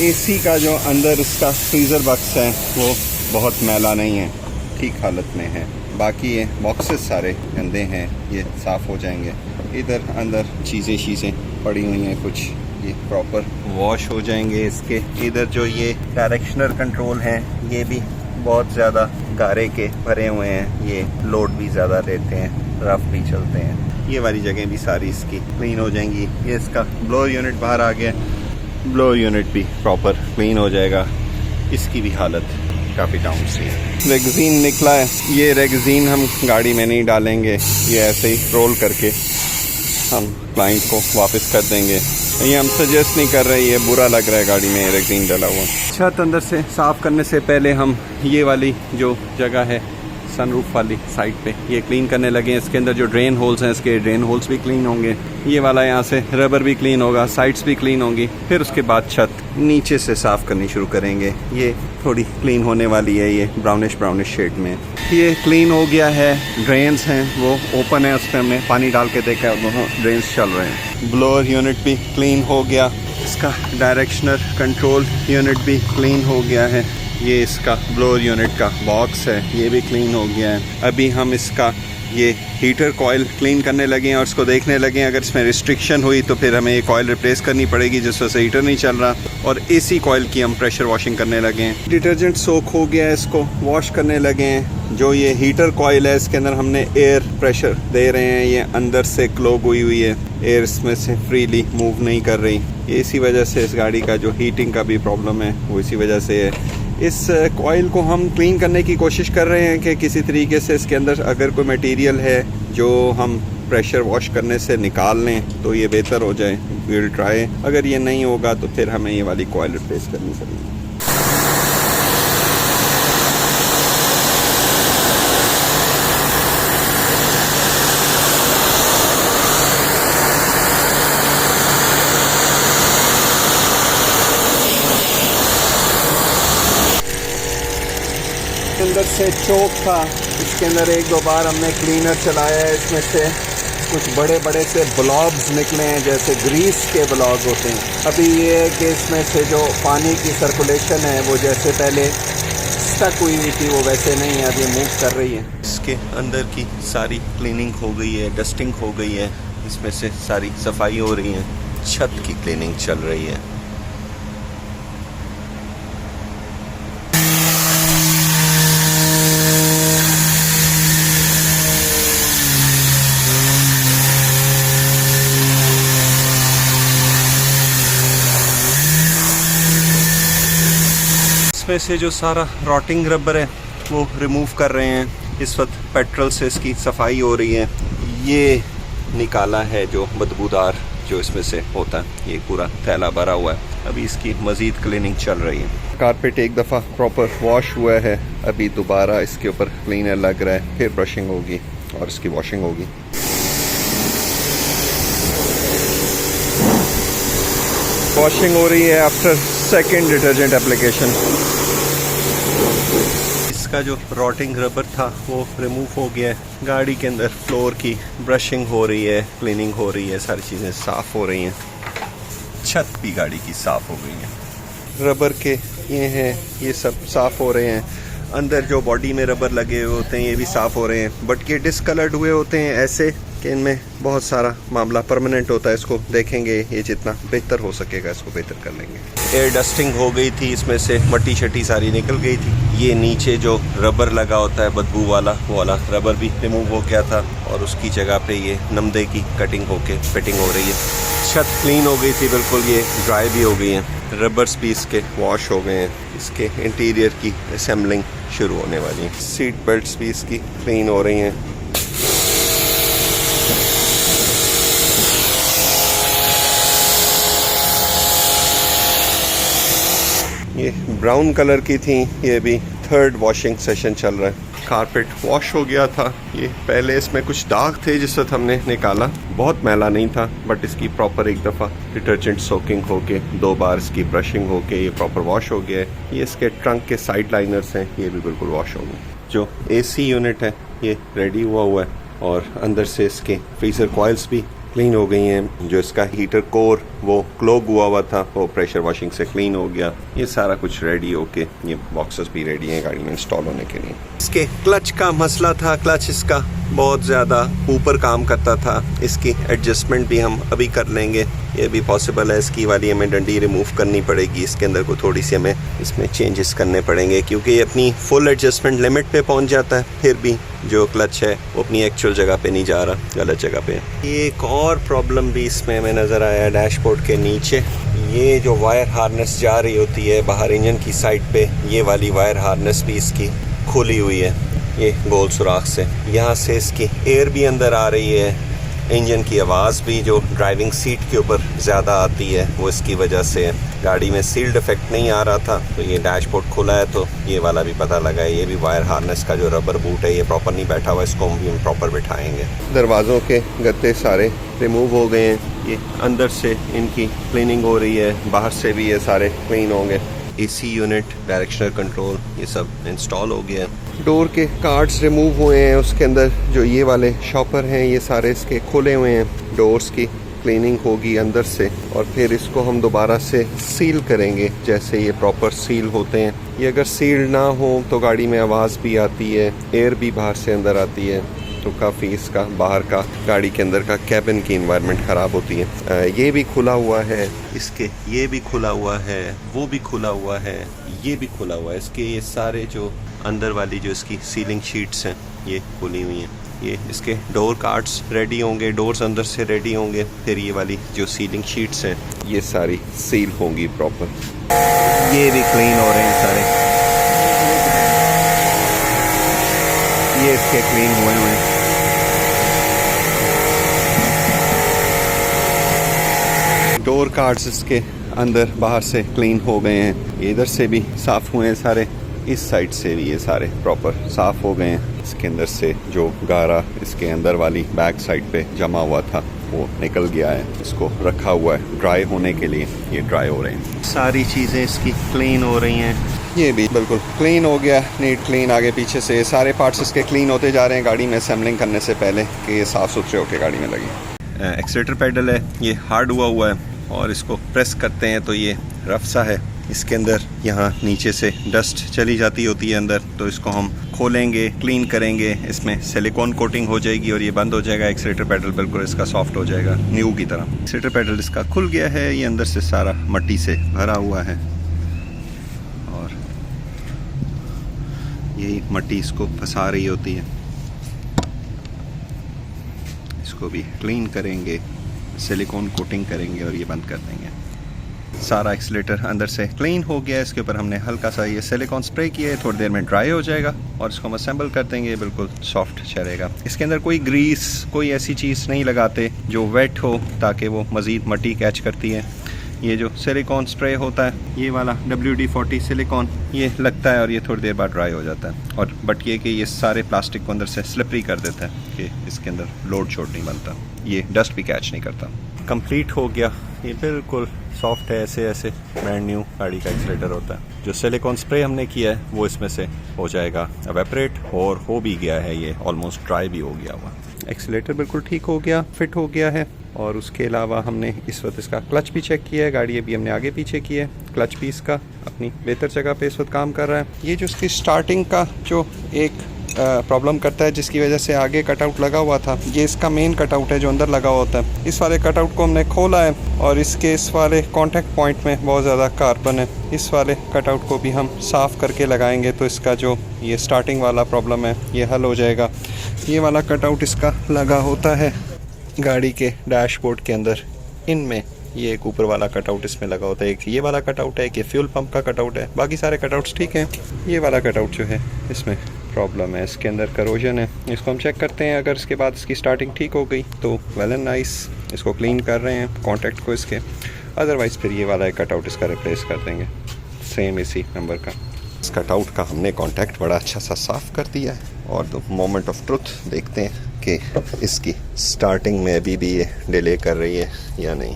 एसी का जो अंदर इसका फ्रीज़र बॉक्स है वो बहुत मैला नहीं है, ठीक हालत में है। बाकी ये बॉक्सेस सारे गंदे हैं, ये साफ़ हो जाएंगे। इधर अंदर चीज़ें पड़ी हुई हैं कुछ, ये प्रॉपर वॉश हो जाएंगे इसके। इधर जो ये डायरेक्शनल कंट्रोल हैं, ये भी बहुत ज़्यादा गारे के भरे हुए हैं, ये लोड भी ज़्यादा लेते हैं, रफ भी चलते हैं। ये वाली जगह भी सारी इसकी क्लीन हो जाएंगी। ये इसका ब्लोअर यूनिट बाहर आ गया, ब्लोअर यूनिट भी प्रॉपर क्लीन हो जाएगा। इसकी भी हालत काफ़ी डाउन सी है। रेगजीन निकला है, ये रेगजीन हम गाड़ी में नहीं डालेंगे, ये ऐसे ही रोल करके हम क्लाइंट को वापस कर देंगे। ये हम सजेस्ट नहीं कर रहे, ये बुरा लग रहा है गाड़ी में रेगजीन डाला हुआ। छत अंदर से साफ़ करने से पहले हम ये वाली जो जगह है सनरूफ वाली साइड पे ये क्लीन करने लगे। इसके अंदर जो ड्रेन होल्स हैं, इसके ड्रेन होल्स भी क्लीन होंगे। ये वाला यहाँ से रबर भी क्लीन होगा, साइड्स भी क्लीन होंगी। फिर उसके बाद छत नीचे से साफ़ करनी शुरू करेंगे। ये थोड़ी क्लीन होने वाली है, ये ब्राउनिश शेड में। ये क्लीन हो गया है। ड्रेन्स हैं वो ओपन है, उस पर हमने पानी डाल के देखा है, दोनों ड्रेन्स चल रहे हैं। ब्लोअर यूनिट भी क्लीन हो गया, इसका डायरेक्शनल कंट्रोल यूनिट भी क्लीन हो गया है। ये इसका ब्लोअर यूनिट का बॉक्स है, ये भी क्लीन हो गया है। अभी हम इसका ये हीटर कॉइल क्लीन करने लगे हैं और इसको देखने लगे हैं अगर इसमें रिस्ट्रिक्शन हुई तो फिर हमें ये कॉइल रिप्लेस करनी पड़ेगी जिस वजह से हीटर नहीं चल रहा। और एसी कॉइल की हम प्रेशर वॉशिंग करने लगे हैं। डिटर्जेंट सोक हो गया है, इसको वॉश करने लगे हैं। जो ये हीटर कॉइल है इसके अंदर हमने एयर प्रेशर दे रहे हैं, ये अंदर से क्लॉग हुई है, एयर इसमें से फ्रीली मूव नहीं कर रही। इसी वजह से इस गाड़ी का जो हीटिंग का भी प्रॉब्लम है वो इसी वजह से है। इस कॉइल को हम क्लीन करने की कोशिश कर रहे हैं कि किसी तरीके से इसके अंदर अगर कोई मटेरियल है जो हम प्रेशर वॉश करने से निकाल लें तो ये बेहतर हो जाए। We will try. अगर ये नहीं होगा तो फिर हमें ये वाली कॉइल रिप्लेस करनी पड़ेगी। अंदर से चोक था, इसके अंदर एक दो बार हमने क्लीनर चलाया है, इसमें से कुछ बड़े बड़े से ब्लॉब्स निकले हैं जैसे ग्रीस के ब्लॉग होते हैं। अभी ये है कि इसमें से जो पानी की सर्कुलेशन है वो जैसे पहले स्टक हुई थी वो वैसे नहीं है, अभी मूव कर रही है। इसके अंदर की सारी क्लीनिंग हो गई है, डस्टिंग हो गई है, इसमें से सारी सफाई हो रही है, छत की क्लीनिंग चल रही है। इसमें से जो सारा रॉटिंग रबर है वो रिमूव कर रहे हैं। इस वक्त पेट्रोल से इसकी सफाई हो रही है। ये निकाला है जो बदबूदार जो इसमें से होता है, ये पूरा थैला भरा हुआ है। अभी इसकी मज़ीद क्लीनिंग चल रही है। कारपेट एक दफ़ा प्रॉपर वॉश हुआ है, अभी दोबारा इसके ऊपर क्लीनर लग रहा है, फिर ब्रशिंग होगी और इसकी वॉशिंग होगी। वॉशिंग हो रही है आफ्टर सेकेंड डिटर्जेंट एप्लीकेशन। इसका जो रॉटिंग रबर था वो रिमूव हो गया है। गाड़ी के अंदर फ्लोर की ब्रशिंग हो रही है, क्लीनिंग हो रही है, सारी चीज़ें साफ़ हो रही हैं। छत भी गाड़ी की साफ़ हो गई है। रबर के ये हैं, ये सब साफ़ हो रहे हैं। अंदर जो बॉडी में रबर लगे हुए होते हैं ये भी साफ़ हो रहे हैं, बट ये डिसकलर्ड हुए होते हैं ऐसे कि इनमें बहुत सारा मामला परमानेंट होता है। इसको देखेंगे, ये जितना बेहतर हो सकेगा इसको बेहतर कर लेंगे। एयर डस्टिंग हो गई थी, इसमें से मट्टी शट्टी सारी निकल गई थी। ये नीचे जो रबर लगा होता है बदबू वाला, वो वाला रबर भी रिमूव हो गया था और उसकी जगह पे ये नमदे की कटिंग होके फिटिंग हो रही है। छत क्लीन हो गई थी बिल्कुल, ये ड्राई भी हो गई है। रबर्स भी इसके वॉश हो गए हैं। इसके इंटीरियर की असेंबलिंग शुरू होने वाली है। सीट बेल्ट्स भी इसकी क्लीन हो रही हैं। ये ब्राउन कलर की थी, ये भी थर्ड वॉशिंग सेशन चल रहा है। कारपेट वॉश हो गया था। ये पहले इसमें कुछ दाग थे जिस वक्त हमने निकाला, बहुत मैला नहीं था, बट इसकी प्रॉपर एक दफ़ा डिटर्जेंट सोकिंग होके 2 बार इसकी ब्रशिंग होके ये प्रॉपर वॉश हो गया है। ये इसके ट्रंक के साइड लाइनर्स हैं, ये भी बिल्कुल वॉश हो गए। जो एसी यूनिट है ये रेडी हुआ है और अंदर से इसके फ्रीजर कॉइल्स भी क्लीन हो गई हैं। जो इसका हीटर कोर वो क्लॉग हुआ था वो प्रेशर वॉशिंग से क्लीन हो गया। ये सारा कुछ रेडी होके ये बॉक्सेस भी रेडी हैं गाड़ी में इंस्टॉल होने के लिए। इसके क्लच का मसला था, क्लच इसका बहुत ज़्यादा ऊपर काम करता था। इसकी एडजस्टमेंट भी हम अभी कर लेंगे, ये भी पॉसिबल है। इसकी वाली हमें डंडी रिमूव करनी पड़ेगी, इसके अंदर को थोड़ी सी हमें इसमें चेंजेस करने पड़ेंगे क्योंकि ये अपनी फुल एडजस्टमेंट लिमिट पे पहुंच जाता है, फिर भी जो क्लच है वो अपनी एक्चुअल जगह पे नहीं जा रहा, गलत जगह पे। एक और प्रॉब्लम भी इसमें हमें नज़र आया डैशबोर्ड के नीचे। ये जो वायर हार्नेस जा रही होती है बाहर इंजन की साइड पे, ये वाली वायर हार्नेस भी इसकी खुली हुई है, ये गोल सुराख से। यहाँ से इसकी एयर भी अंदर आ रही है। इंजन की आवाज़ भी जो ड्राइविंग सीट के ऊपर ज़्यादा आती है वो इसकी वजह से है। गाड़ी में सील्ड इफेक्ट नहीं आ रहा था तो ये डैशबोर्ड खुला है तो ये वाला भी पता लगा है। ये भी वायर हार्नेस का जो रबर बूट है ये प्रॉपर नहीं बैठा हुआ, इसको भी हम प्रॉपर बिठाएंगे। दरवाज़ों के गत्ते सारे रिमूव हो गए हैं। ये अंदर से इनकी क्लीनिंग हो रही है, बाहर से भी ये सारे क्लीन होंगे। एसी यूनिट, डायरेक्शनल कंट्रोल, ये सब इंस्टॉल हो गया है। डोर के कार्ड्स रिमूव हुए हैं, उसके अंदर जो ये वाले शॉपर हैं ये सारे इसके खुले हुए हैं। डोर्स की क्लीनिंग होगी अंदर से और फिर इसको हम दोबारा से सील करेंगे जैसे ये प्रॉपर सील होते हैं। ये अगर सील ना हो तो गाड़ी में आवाज़ भी आती है, एयर भी बाहर से अंदर आती है, तो काफ़ी इसका बाहर का गाड़ी के अंदर का कैबिन की इन्वायरमेंट ख़राब होती है। ये भी खुला हुआ है, इसके ये भी खुला हुआ है, वो भी खुला हुआ है, ये भी खुला हुआ है। इसके ये सारे जो अंदर वाली जो इसकी सीलिंग शीट्स हैं ये खुली हुई हैं। ये इसके डोर कार्ड्स रेडी होंगे, डोर्स अंदर से रेडी होंगे, फिर ये वाली जो सीलिंग शीट्स हैं ये saरी सील होंगी प्रॉपर। ये भी क्लीन हो रहे हैं सारे, ये इसके क्लीन हुए हुए हैं। डोर कार्ड्स इसके अंदर बाहर से क्लीन हो गए हैं, ये इधर से भी साफ़ हुए हैं सारे, इस साइड से भी ये सारे प्रॉपर साफ़ हो गए हैं। इसके अंदर से जो गारा इसके अंदर वाली बैक साइड पे जमा हुआ था वो निकल गया है, इसको रखा हुआ है ड्राई होने के लिए, ये ड्राई हो रहे हैं। सारी चीज़ें इसकी क्लीन हो रही हैं, ये भी बिल्कुल क्लीन हो गया, नीट क्लीन। आगे पीछे से सारे पार्ट्स इसके क्लीन होते जा रहे हैं गाड़ी में असेंबलिंग करने से पहले कि ये साफ़ सुथरे होकर गाड़ी में लगे। एक्सीलेटर पेडल है, ये हार्ड हुआ है और इसको प्रेस करते हैं तो ये रफ सा है। इसके अंदर यहाँ नीचे से डस्ट चली जाती होती है अंदर, तो इसको हम खोलेंगे, क्लीन करेंगे, इसमें सिलिकॉन कोटिंग हो जाएगी और ये बंद हो जाएगा। एक्सीलेटर पेडल बिल्कुल इसका सॉफ्ट हो जाएगा न्यू की तरह। एक्सीलेटर पेडल इसका खुल गया है, ये अंदर से सारा मट्टी से भरा हुआ है और यही मट्टी इसको फंसा रही होती है। इसको भी क्लीन करेंगे, सिलिकॉन कोटिंग करेंगे और ये बंद कर देंगे। सारा एक्सीलेटर अंदर से क्लीन हो गया है। इसके ऊपर हमने हल्का सा ये सिलिकॉन स्प्रे किया है, थोड़ी देर में ड्राई हो जाएगा और इसको हम असेंबल कर देंगे, बिल्कुल सॉफ्ट चलेगा। इसके अंदर कोई ग्रीस, कोई ऐसी चीज़ नहीं लगाते जो वेट हो ताकि वो मज़ीद मट्टी कैच करती है। ये जो सिलिकॉन स्प्रे होता है, ये वाला WD-40 सिलिकॉन, ये लगता है और ये थोड़ी देर बाद ड्राई हो जाता है। और बट ये कि ये सारे प्लास्टिक को अंदर से स्लिपरी कर देता है कि इसके अंदर लोड शोड नहीं बनता, ये डस्ट भी कैच नहीं करता। कंप्लीट हो गया, ये बिल्कुल सॉफ्ट है, ऐसे ऐसे ब्रांड न्यू गाड़ी का एक्सीलेटर होता है। जो सिलिकॉन स्प्रे हमने किया है वो इसमें से हो जाएगा एवेपरेट और हो भी गया है, ये ऑलमोस्ट ड्राई भी हो गया हुआ। एक्सीलेटर बिल्कुल ठीक हो गया, फिट हो गया है। और उसके अलावा हमने इस वक्त इसका क्लच भी चेक किया है, गाड़ी अभी हमने आगे पीछे की है, क्लच भी इसका अपनी बेहतर जगह पे इस वक्त काम कर रहा है। ये जो इसकी स्टार्टिंग का जो एक प्रॉब्लम करता है जिसकी वजह से आगे कटआउट लगा हुआ था, ये इसका मेन कटआउट है जो अंदर लगा होता है। इस वाले कटआउट को हमने खोला है और इसके इस वाले कॉन्टैक्ट पॉइंट में बहुत ज़्यादा कार्बन है। इस वाले कटआउट को भी हम साफ़ करके लगाएंगे तो इसका जो ये स्टार्टिंग वाला प्रॉब्लम है ये हल हो जाएगा। ये वाला कटआउट इसका लगा होता है गाड़ी के डैशबोर्ड के अंदर, इनमें ये एक ऊपर वाला कटआउट इसमें लगा होता है। एक ये वाला कटआउट है, एक ये फ्यूल पंप का कटआउट है, बाकी सारे कटआउट्स ठीक हैं। ये वाला कटआउट जो है इसमें प्रॉब्लम है, इसके अंदर करोजन है। इसको हम चेक करते हैं, अगर इसके बाद इसकी स्टार्टिंग ठीक हो गई तो वेल एंड नाइस, इसको क्लीन कर रहे हैं कॉन्टैक्ट को इसके, अदरवाइज़ फिर ये वाला एक कटआउट इसका रिप्लेस कर देंगे सेम इसी नंबर का। इस कटआउट का हमने कॉन्टैक्ट बड़ा अच्छा सा साफ़ कर दिया है और तो मोमेंट ऑफ ट्रुथ देखते हैं कि इसकी स्टार्टिंग में अभी भी ये डिले कर रही है या नहीं।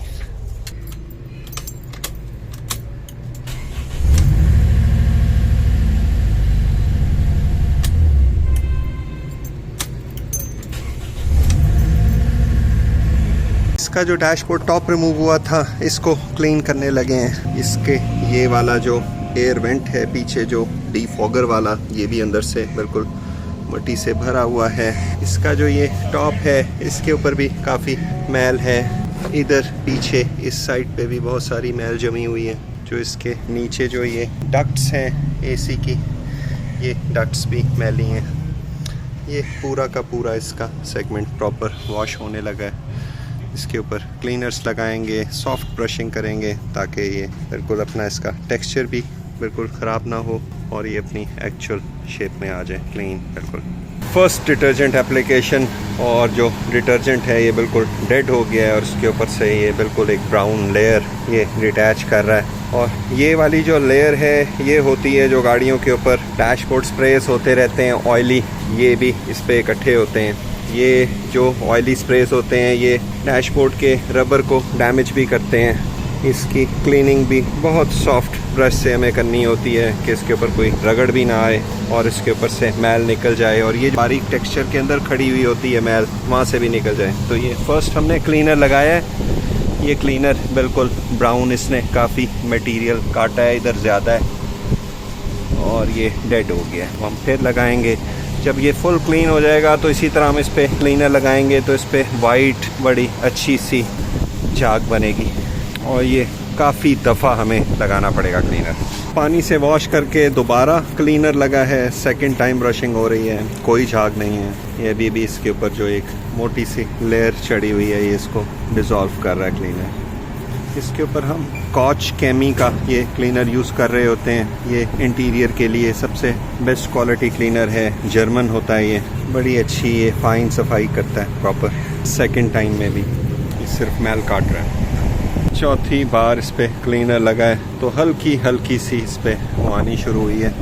इसका जो डैशबोर्ड टॉप रिमूव हुआ था इसको क्लीन करने लगे हैं। इसके ये वाला जो एयर वेंट है पीछे जो डीफॉगर वाला, ये भी अंदर से बिल्कुल मिट्टी से भरा हुआ है। इसका जो ये टॉप है इसके ऊपर भी काफ़ी मैल है। इधर पीछे इस साइड पे भी बहुत सारी मैल जमी हुई है। जो इसके नीचे जो ये डक्ट्स हैं एसी की, ये डक्ट्स भी मैली हैं। ये पूरा का पूरा इसका सेगमेंट प्रॉपर वॉश होने लगा है। इसके ऊपर क्लीनर्स लगाएंगे, सॉफ्ट ब्रशिंग करेंगे ताकि ये बिल्कुल अपना इसका टेक्सचर भी बिल्कुल ख़राब ना हो और ये अपनी एक्चुअल शेप में आ जाए क्लीन बिल्कुल। फर्स्ट डिटर्जेंट एप्लीकेशन और जो डिटर्जेंट है ये बिल्कुल डेड हो गया है और उसके ऊपर से ये बिल्कुल एक ब्राउन लेयर ये डिटैच कर रहा है। और ये वाली जो लेयर है ये होती है जो गाड़ियों के ऊपर डैशबोर्ड स्प्रेस होते रहते हैं ऑयली, ये भी इस पर इकट्ठे होते हैं। ये जो ऑयली स्प्रेस होते हैं ये डैशबोर्ड के रबर को डैमेज भी करते हैं। इसकी क्लीनिंग भी बहुत सॉफ्ट ब्रश से हमें करनी होती है कि इसके ऊपर कोई रगड़ भी ना आए और इसके ऊपर से मैल निकल जाए, और ये बारीक टेक्सचर के अंदर खड़ी हुई होती है मैल, वहाँ से भी निकल जाए। तो ये फर्स्ट हमने क्लीनर लगाया है। ये क्लीनर बिल्कुल ब्राउन, इसने काफ़ी मटेरियल काटा है, इधर ज़्यादा है और ये डेड हो गया है। हम फिर लगाएंगे। जब ये फुल क्लीन हो जाएगा तो इसी तरह हम इस पर क्लीनर लगाएंगे तो इस पर वाइट बड़ी अच्छी सी झाग बनेगी, और ये काफ़ी दफ़ा हमें लगाना पड़ेगा क्लीनर। पानी से वॉश करके दोबारा क्लीनर लगा है, सेकंड टाइम ब्रशिंग हो रही है, कोई झाग नहीं है। ये अभी भी इसके ऊपर जो एक मोटी सी लेयर चढ़ी हुई है, ये इसको डिज़ोल्व कर रहा है क्लीनर। इसके ऊपर हम कॉच कैमी का ये क्लीनर यूज़ कर रहे होते हैं। ये इंटीरियर के लिए सबसे बेस्ट क्वालिटी क्लीनर है, जर्मन होता है ये, बड़ी अच्छी ये फ़ाइन सफाई करता है प्रॉपर। सेकंड टाइम में भी ये सिर्फ मैल काट रहा है। चौथी बार इस पर क्लीनर लगा है तो हल्की हल्की सी इस पर वो आनी शुरू हुई है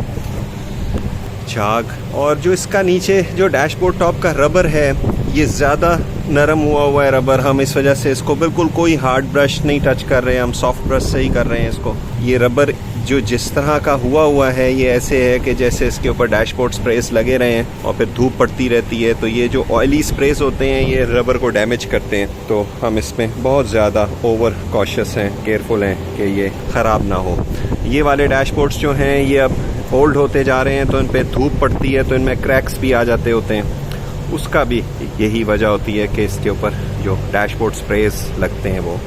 झाग। और जो इसका नीचे जो डैशबोर्ड टॉप का रबर है, ये ज़्यादा नरम हुआ है रबर, हम इस वजह से इसको बिल्कुल कोई हार्ड ब्रश नहीं टच कर रहे हैं, हम सॉफ्ट ब्रश से ही कर रहे हैं इसको। ये रबर जो जिस तरह का हुआ है, ये ऐसे है कि जैसे इसके ऊपर डैशबोर्ड स्प्रेस लगे रहे हैं और फिर धूप पड़ती रहती है, तो ये जो ऑयली स्प्रेस होते हैं ये रबर को डैमेज करते हैं। तो हम इसमें बहुत ज़्यादा ओवर कॉशियस हैं, केयरफुल हैं कि ये ख़राब ना हो। ये वाले डैशबोर्ड्स जो हैं ये अब ओल्ड होते जा रहे हैं, तो इन पर धूप पड़ती है तो इनमें क्रैक्स भी आ जाते होते हैं। उसका भी यही वजह होती है कि इसके ऊपर जो डैशबोर्ड स्प्रेस लगते हैं वो,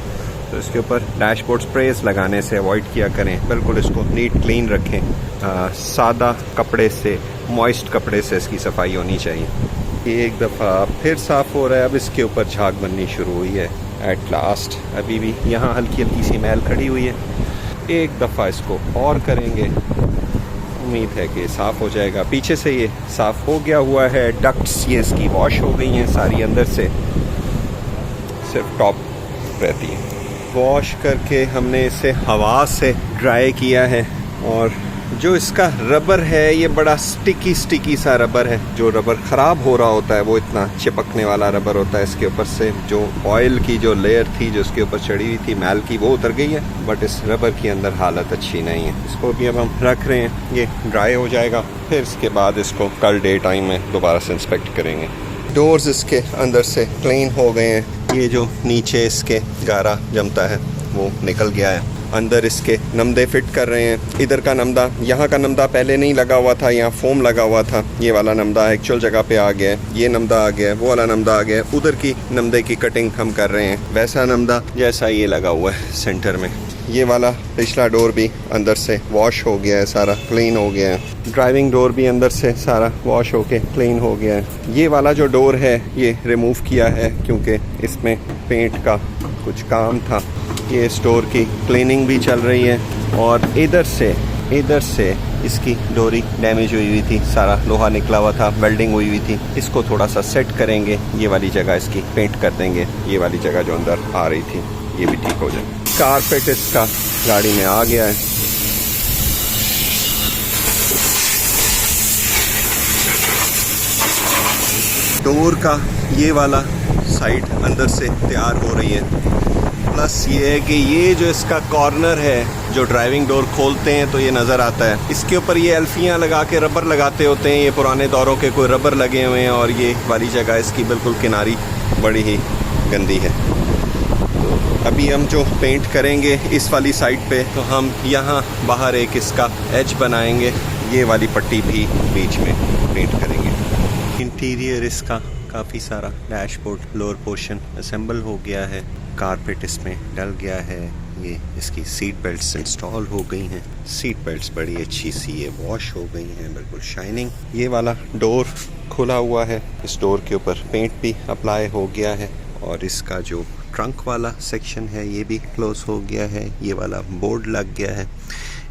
तो इसके ऊपर डैशबोर्ड स्प्रेस लगाने से अवॉइड किया करें। बिल्कुल इसको नीट क्लीन रखें, सादा कपड़े से, मॉइस्ट कपड़े से इसकी सफाई होनी चाहिए। एक दफ़ा फिर साफ़ हो रहा है, अब इसके ऊपर झाग बननी शुरू हुई है एट लास्ट। अभी भी यहाँ हल्की हल्की सी मैल खड़ी हुई है। एक दफ़ा इसको और करेंगे, उम्मीद है कि साफ़ हो जाएगा। पीछे से ये साफ़ हो गया हुआ है, डक्ट्स ये इसकी वॉश हो गई हैं सारी, अंदर से सिर्फ टॉप रहती है। वॉश करके हमने इसे हवा से ड्राई किया है, और जो इसका रबर है ये बड़ा स्टिकी सा रबर है। जो रबर ख़राब हो रहा होता है वो इतना चिपकने वाला रबर होता है। इसके ऊपर से जो ऑयल की जो लेयर थी जो इसके ऊपर चढ़ी हुई थी मैल की, वो उतर गई है, बट इस रबर की अंदर हालत अच्छी नहीं है। इसको भी अब हम रख रहे हैं, ये ड्राई हो जाएगा, फिर इसके बाद इसको कल डे टाइम में दोबारा से इंस्पेक्ट करेंगे। डोर्स इसके अंदर से क्लीन हो गए हैं। ये जो नीचे इसके गारा जमता है वो निकल गया है। अंदर इसके नमदे फिट कर रहे हैं। इधर का नमदा, यहाँ का नमदा पहले नहीं लगा हुआ था, यहाँ फोम लगा हुआ था। ये वाला नमदा एक्चुअल जगह पे आ गया है, ये नमदा आ गया है, वो वाला नमदा आ गया है। उधर की नमदे की कटिंग हम कर रहे हैं, वैसा नमदा जैसा ये लगा हुआ है सेंटर में। ये वाला पिछला डोर भी अंदर से वॉश हो गया है, सारा क्लीन हो गया है। ड्राइविंग डोर भी अंदर से सारा वॉश होके क्लीन हो गया है। ये वाला जो डोर है ये रिमूव किया है क्योंकि इसमें पेंट का कुछ काम था। ये स्टोर की क्लीनिंग भी चल रही है, और इधर से इसकी डोरी डैमेज हुई थी, सारा लोहा निकला हुआ था, वेल्डिंग हुई हुई थी। इसको थोड़ा सा सेट करेंगे, ये वाली जगह इसकी पेंट कर देंगे, ये वाली जगह जो अंदर आ रही थी ये भी ठीक हो जाए। कारपेट इसका गाड़ी में आ गया है। डोर का ये वाला साइड अंदर से तैयार हो रही है। प्लस ये है कि ये जो इसका कॉर्नर है जो ड्राइविंग डोर खोलते हैं तो ये नज़र आता है, इसके ऊपर ये अल्फियाँ लगा के रबर लगाते होते हैं, ये पुराने दौरों के कोई रबर लगे हुए हैं, और ये वाली जगह इसकी बिल्कुल किनारी बड़ी ही गंदी है। तो अभी हम जो पेंट करेंगे इस वाली साइड पे, तो हम यहाँ बाहर एक इसका एज बनाएंगे, ये वाली पट्टी भी बीच में पेंट करेंगे। इंटीरियर इसका काफ़ी सारा डैशबोर्ड लोअर पोर्शन असेंबल हो गया है, कारपेट इसमें डल गया है, ये इसकी सीट बेल्ट्स इंस्टॉल हो गई हैं। सीट बेल्ट्स बड़ी अच्छी सी ये वॉश हो गई हैं, बिल्कुल शाइनिंग। ये वाला डोर खुला हुआ है, इस डोर के ऊपर पेंट भी अप्लाई हो गया है, और इसका जो ट्रंक वाला सेक्शन है ये भी क्लोज हो गया है। ये वाला बोर्ड लग गया है।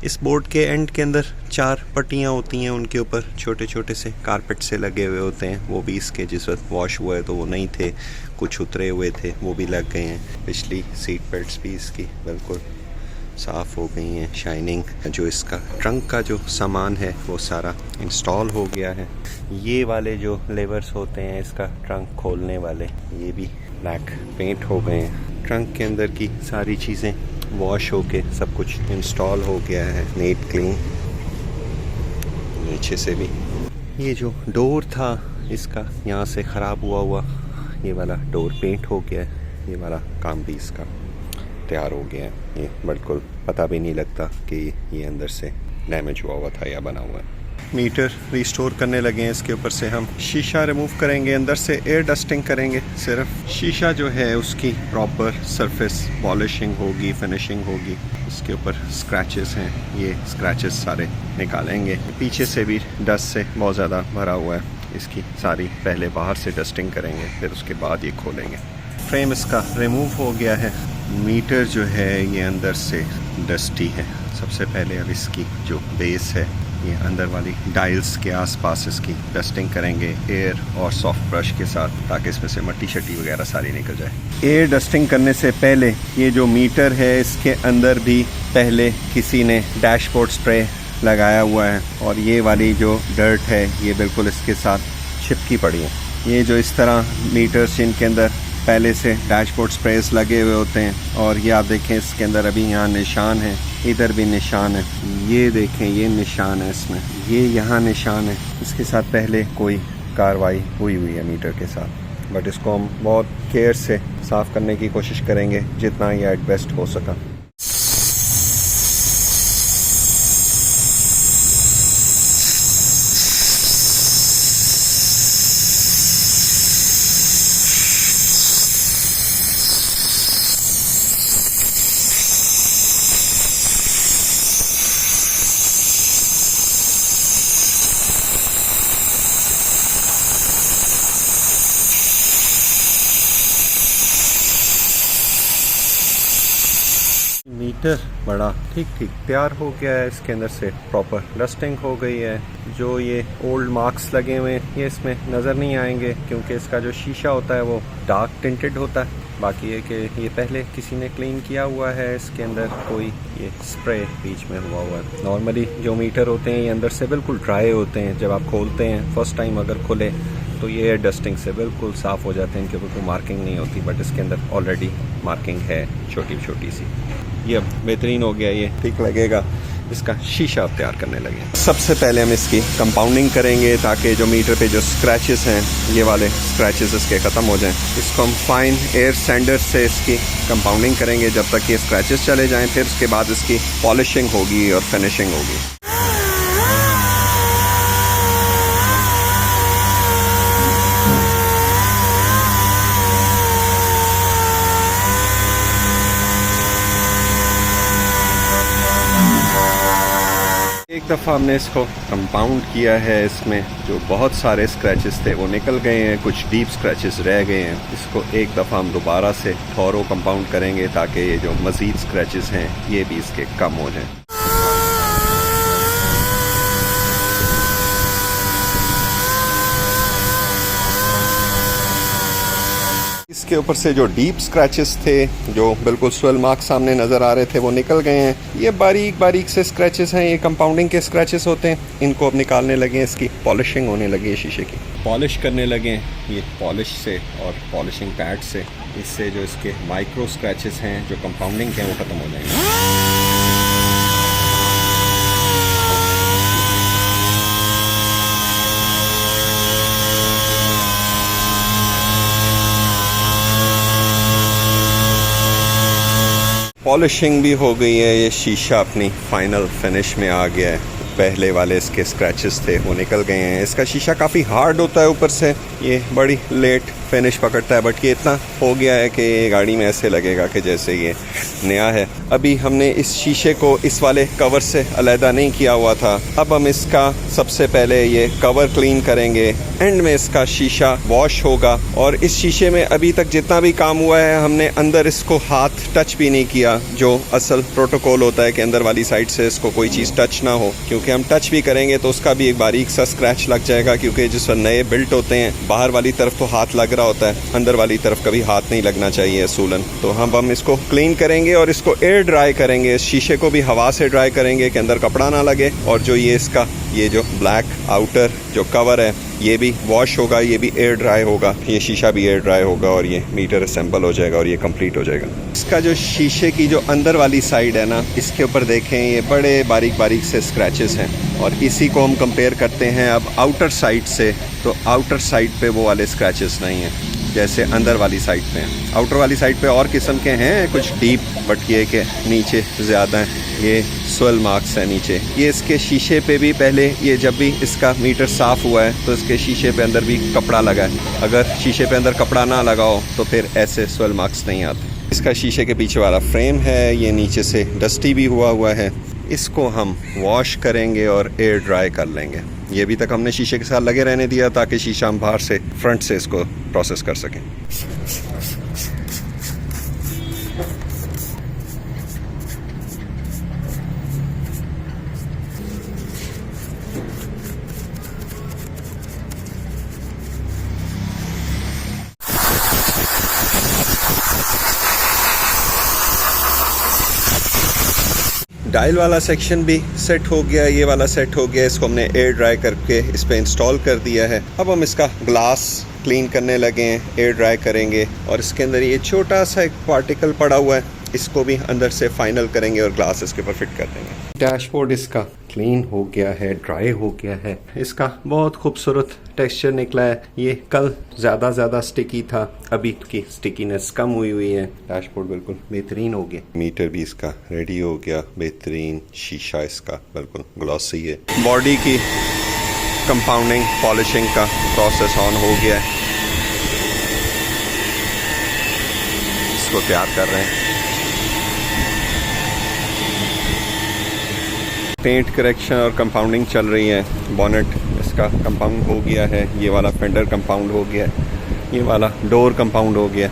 इस बोर्ड के एंड के अंदर 4 पट्टियाँ होती हैं, उनके ऊपर छोटे छोटे से कारपेट से लगे हुए होते हैं, वो भी इसके जिस वक्त वॉश हुआ है तो वो नहीं थे, कुछ उतरे हुए थे, वो भी लग गए हैं। पिछली सीट बेल्ट्स भी इसकी बिल्कुल साफ़ हो गई हैं, शाइनिंग। जो इसका ट्रंक का जो सामान है वो सारा इंस्टॉल हो गया है। ये वाले जो लेवर्स होते हैं इसका ट्रंक खोलने वाले, ये भी ब्लैक पेंट हो गए हैं। ट्रंक के अंदर की सारी चीज़ें वॉश होके सब कुछ इंस्टॉल हो गया है, नीट क्लीन। नीचे से भी ये जो डोर था इसका यहाँ से ख़राब हुआ ये वाला डोर पेंट हो गया है। ये वाला काम भी इसका तैयार हो गया है। ये बिल्कुल पता भी नहीं लगता कि ये अंदर से डैमेज हुआ था या बना हुआ है। मीटर रिस्टोर करने लगे हैं। इसके ऊपर से हम शीशा रिमूव करेंगे, अंदर से एयर डस्टिंग करेंगे। सिर्फ शीशा जो है उसकी प्रॉपर सरफेस पॉलिशिंग होगी, फिनिशिंग होगी। इसके ऊपर स्क्रैचेस हैं, ये स्क्रैचेस सारे निकालेंगे। पीछे से भी डस्ट से बहुत ज़्यादा भरा हुआ है, इसकी सारी पहले बाहर से डस्टिंग करेंगे, फिर उसके बाद ये खोलेंगे। फ्रेम इसका रिमूव हो गया है। मीटर जो है ये अंदर से डस्टी है। सबसे पहले अब इसकी जो बेस है ये अंदर वाली डायल्स के आसपास इसकी डस्टिंग करेंगे एयर और सॉफ्ट ब्रश के साथ, ताकि इसमें से मट्टी शट्टी वगैरह सारी निकल जाए। एयर डस्टिंग करने से पहले ये जो मीटर है इसके अंदर भी पहले किसी ने डैशबोर्ड स्प्रे लगाया हुआ है, और ये वाली जो डर्ट है ये बिल्कुल इसके साथ चिपकी पड़ी है। ये जो इस तरह मीटर्स जिनके अंदर पहले से डैशबोर्ड स्प्रेस लगे हुए होते हैं, और ये आप देखें इसके अंदर अभी यहाँ निशान है, इधर भी निशान है, ये देखें ये निशान है इसमें, ये यहाँ निशान है। इसके साथ पहले कोई कार्रवाई हुई है मीटर के साथ, बट इसको हम बहुत केयर से साफ़ करने की कोशिश करेंगे जितना ये एट बेस्ट हो सका। मीटर बड़ा ठीक तैयार हो गया है। इसके अंदर से प्रॉपर डस्टिंग हो गई है। जो ये ओल्ड मार्क्स लगे हुए हैं ये इसमें नज़र नहीं आएंगे, क्योंकि इसका जो शीशा होता है वो डार्क टिंटेड होता है। बाकी है कि ये पहले किसी ने क्लीन किया हुआ है, इसके अंदर कोई ये स्प्रे बीच में हुआ है। नॉर्मली जो मीटर होते हैं ये अंदर से बिल्कुल ड्राई होते हैं। जब आप खोलते हैं फर्स्ट टाइम अगर खुले तो ये एयर डस्टिंग से बिल्कुल साफ़ हो जाते हैं, इनके ऊपर कोई मार्किंग नहीं होती, बट इसके अंदर ऑलरेडी मार्किंग है छोटी सी। ये अब बेहतरीन हो गया, ये ठीक लगेगा। इसका शीशा अब तैयार करने लगे। सबसे पहले हम इसकी कंपाउंडिंग करेंगे, ताकि जो मीटर पे जो स्क्रैचेस हैं ये वाले स्क्रैचेस इसके ख़त्म हो जाएं। इसको हम फाइन एयर सैंडर से इसकी कंपाउंडिंग करेंगे जब तक ये स्क्रैचेस चले जाएं। फिर उसके बाद इसकी पॉलिशिंग होगी और फिनिशिंग होगी। एक दफ़ा हमने इसको कंपाउंड किया है, इसमें जो बहुत सारे स्क्रैचेस थे वो निकल गए हैं, कुछ डीप स्क्रैचेस रह गए हैं। इसको एक दफ़ा हम दोबारा से थॉरो कंपाउंड करेंगे, ताकि ये जो मज़ीद स्क्रैचेस हैं ये भी इसके कम हो जाएं। इसके ऊपर से जो डीप स्क्रैचेस थे, जो बिल्कुल स्वेल मार्क सामने नज़र आ रहे थे, वो निकल गए हैं। ये बारीक से स्क्रैचेस हैं, ये कंपाउंडिंग के स्क्रैचेस होते हैं। इनको अब निकालने लगे, इसकी पॉलिशिंग होने लगी है, शीशे की पॉलिश करने लगे ये पॉलिश से और पॉलिशिंग पैड से। इससे जो इसके माइक्रो स्क्रैचेस हैं जो कंपाउंडिंग के हैं वो ख़त्म हो जाएंगे। पॉलिशिंग भी हो गई है, ये शीशा अपनी फाइनल फिनिश में आ गया है। पहले वाले इसके स्क्रैचेस थे वो निकल गए हैं। इसका शीशा काफ़ी हार्ड होता है, ऊपर से ये बड़ी लेट फिनिश पकड़ता है, बट ये इतना हो गया है कि ये गाड़ी में ऐसे लगेगा कि जैसे ये नया है। अभी हमने इस शीशे को इस वाले कवर से अलहदा नहीं किया हुआ था। अब हम इसका सबसे पहले ये कवर क्लीन करेंगे, एंड में इसका शीशा वॉश होगा। और इस शीशे में अभी तक जितना भी काम हुआ है हमने अंदर इसको हाथ टच भी नहीं किया, जो असल प्रोटोकॉल होता है कि अंदर वाली साइड से इसको कोई चीज़ टच ना हो, क्योंकि हम टच भी करेंगे तो उसका भी एक बारीक सा स्क्रैच लग जाएगा। क्योंकि जिस नए बिल्ट होते हैं बाहर वाली तरफ तो हाथ लग रहा होता है, अंदर वाली तरफ कभी हाथ नहीं लगना चाहिए असूलन। तो हम इसको क्लीन करेंगे और इसको एयर ड्राई करेंगे। इस शीशे को भी हवा से ड्राई करेंगे कि अंदर कपड़ा ना लगे। और जो ये इसका ये जो ब्लैक आउटर जो कवर है ये भी वॉश होगा, ये भी एयर ड्राई होगा, ये शीशा भी एयर ड्राई होगा और ये मीटर असेंबल हो जाएगा और ये कंप्लीट हो जाएगा। इसका जो शीशे की जो अंदर वाली साइड है ना, इसके ऊपर देखें ये बड़े बारीक बारीक से स्क्रैचेस हैं और इसी को हम कंपेयर करते हैं अब आउटर साइड से, तो आउटर साइड पे वो वाले स्क्रैचेस नहीं हैं जैसे अंदर वाली साइड पे हैं। आउटर वाली साइड पे और किस्म के हैं कुछ डीप, बट ये कि नीचे ज़्यादा हैं, ये स्वेल मार्क्स हैं नीचे। ये इसके शीशे पे भी पहले, ये जब भी इसका मीटर साफ़ हुआ है तो इसके शीशे पे अंदर भी कपड़ा लगा है, अगर शीशे पे अंदर कपड़ा ना लगाओ तो फिर ऐसे स्वेल मार्क्स नहीं आते। इसका शीशे के पीछे वाला फ्रेम है, ये नीचे से डस्टी भी हुआ है, इसको हम वॉश करेंगे और एयर ड्राई कर लेंगे। ये अभी तक हमने शीशे के साथ लगे रहने दिया ताकि शीशा हम बाहर से फ्रंट से इसको प्रोसेस कर सकें। डायल वाला सेक्शन भी सेट हो गया, ये वाला सेट हो गया, इसको हमने एयर ड्राई करके इस पे इंस्टॉल कर दिया है। अब हम इसका ग्लास क्लीन करने लगे हैं, एयर ड्राई करेंगे और इसके अंदर ये छोटा सा एक पार्टिकल पड़ा हुआ है, इसको भी अंदर से फाइनल करेंगे और ग्लास इसके ऊपर फिट कर देंगे। डैशबोर्ड इसका क्लीन हो गया है, ड्राई हो गया है, इसका बहुत खूबसूरत टेक्सचर निकला है। ये कल ज़्यादा स्टिकी था, अभी की स्टिकीनेस कम हुई है। डैशबोर्ड बिल्कुल बेहतरीन हो गया, मीटर भी इसका रेडी हो गया, बेहतरीन शीशा इसका बिल्कुल ग्लॉसी है। बॉडी की कंपाउंडिंग पॉलिशिंग का प्रोसेस ऑन हो गया है, इसको तैयार कर रहे हैं। पेंट करेक्शन और कंपाउंडिंग चल रही है। बॉनेट इसका कंपाउंड हो गया है, ये वाला फेंडर कंपाउंड हो गया, ये वाला डोर कंपाउंड हो गया।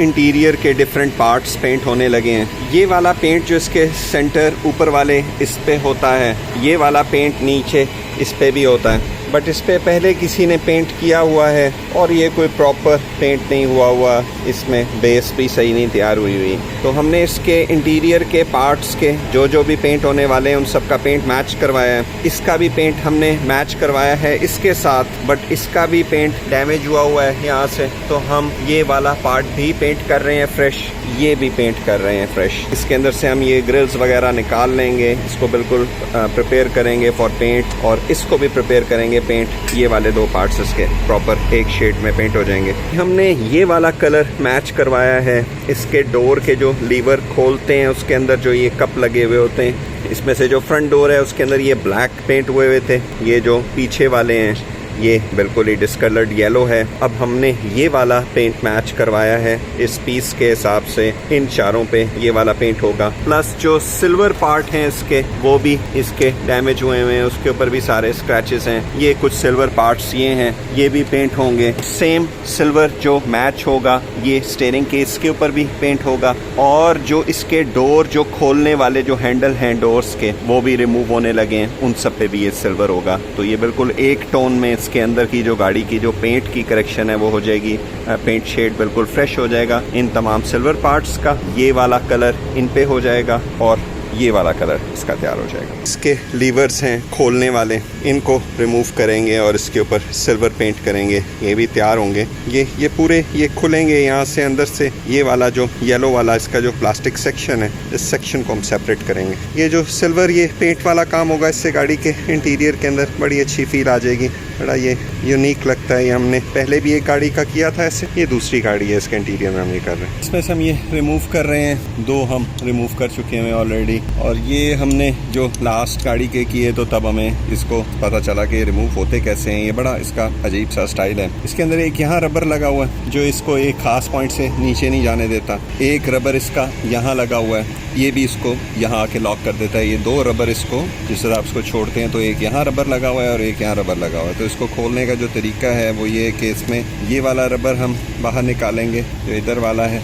इंटीरियर के डिफरेंट पार्ट्स पेंट होने लगे हैं। ये वाला पेंट जो इसके सेंटर ऊपर वाले इस पे होता है, ये वाला पेंट नीचे इस पे भी होता है, बट इस पे पहले किसी ने पेंट किया हुआ है और ये कोई प्रॉपर पेंट नहीं हुआ, इसमें बेस भी सही नहीं तैयार हुई। तो हमने इसके इंटीरियर के पार्ट्स के जो भी पेंट होने वाले हैं उन सब का पेंट मैच करवाया है। इसका भी पेंट हमने मैच करवाया है इसके साथ, बट इसका भी पेंट डैमेज हुआ है यहाँ से, तो हम ये वाला पार्ट भी पेंट कर रहे हैं फ्रेश, ये भी पेंट कर रहे हैं फ्रेश। इसके अंदर से हम ये ग्रिल्स वगैरह निकाल लेंगे, इसको बिल्कुल प्रिपेयर करेंगे फॉर पेंट और इसको भी प्रिपेयर करेंगे पेंट। ये वाले दो पार्ट्स इसके प्रॉपर एक शेड में पेंट हो जाएंगे। हमने ये वाला कलर मैच करवाया है। इसके डोर के जो लीवर खोलते हैं उसके अंदर जो ये कप लगे हुए होते हैं, इसमें से जो फ्रंट डोर है उसके अंदर ये ब्लैक पेंट हुए थे, ये जो पीछे वाले हैं ये बिल्कुल ही डिस्कलर्ड येलो है। अब हमने ये वाला पेंट मैच करवाया है इस पीस के हिसाब से, इन चारों पे ये वाला पेंट होगा। प्लस जो सिल्वर पार्ट हैं इसके वो भी इसके डैमेज हुए हैं, उसके ऊपर भी सारे स्क्रैचेस हैं। ये कुछ सिल्वर पार्ट्स ये हैं, ये भी पेंट होंगे। सेम सिल्वर जो मैच होगा ये स्टीयरिंग केस के ऊपर भी पेंट होगा और जो इसके डोर जो खोलने वाले जो हैंडल हैं डोर्स के वो भी रिमूव होने लगे हैं, उन सब पे भी ये सिल्वर होगा। तो ये बिल्कुल एक टोन में के अंदर की जो गाड़ी की जो पेंट की करेक्शन है वो हो जाएगी, पेंट शेड बिल्कुल फ्रेश हो जाएगा। इन तमाम सिल्वर पार्ट्स का ये वाला कलर इन पे हो जाएगा और ये वाला कलर इसका तैयार हो जाएगा। इसके लीवर्स हैं खोलने वाले, इनको रिमूव करेंगे और इसके ऊपर सिल्वर पेंट करेंगे, ये भी तैयार होंगे। ये पूरे ये खुलेंगे यहाँ से अंदर से। ये वाला जो येलो वाला इसका जो प्लास्टिक सेक्शन है, इस सेक्शन को हम सेपरेट करेंगे। ये जो सिल्वर ये पेंट वाला काम होगा, इससे गाड़ी के इंटीरियर के अंदर बड़ी अच्छी फील आ जाएगी, बड़ा ये यूनिक लगता है। ये हमने पहले भी एक गाड़ी का किया था ऐसे, ये दूसरी गाड़ी है इसके इंटीरियर में हम ये कर रहे हैं। इसमें से हम ये रिमूव कर रहे हैं, दो हम रिमूव कर चुके हैं ऑलरेडी, और ये हमने जो लास्ट गाड़ी के किए तो तब हमें इसको पता चला कि रिमूव होते कैसे हैं। ये बड़ा इसका अजीब सा स्टाइल है। इसके अंदर एक यहाँ रबर लगा हुआ है जो इसको एक खास पॉइंट से नीचे नहीं जाने देता, एक रबर इसका यहाँ लगा हुआ है, ये भी इसको यहाँ आके लॉक कर देता है। ये दो रबर इसको जिस तरह आप इसको छोड़ते हैं तो एक यहाँ रबर लगा हुआ है और एक यहाँ रबर लगा हुआ है। तो इसको खोलने का जो तरीका है वो ये कि इसमें ये वाला रबर हम बाहर निकालेंगे, जो इधर वाला है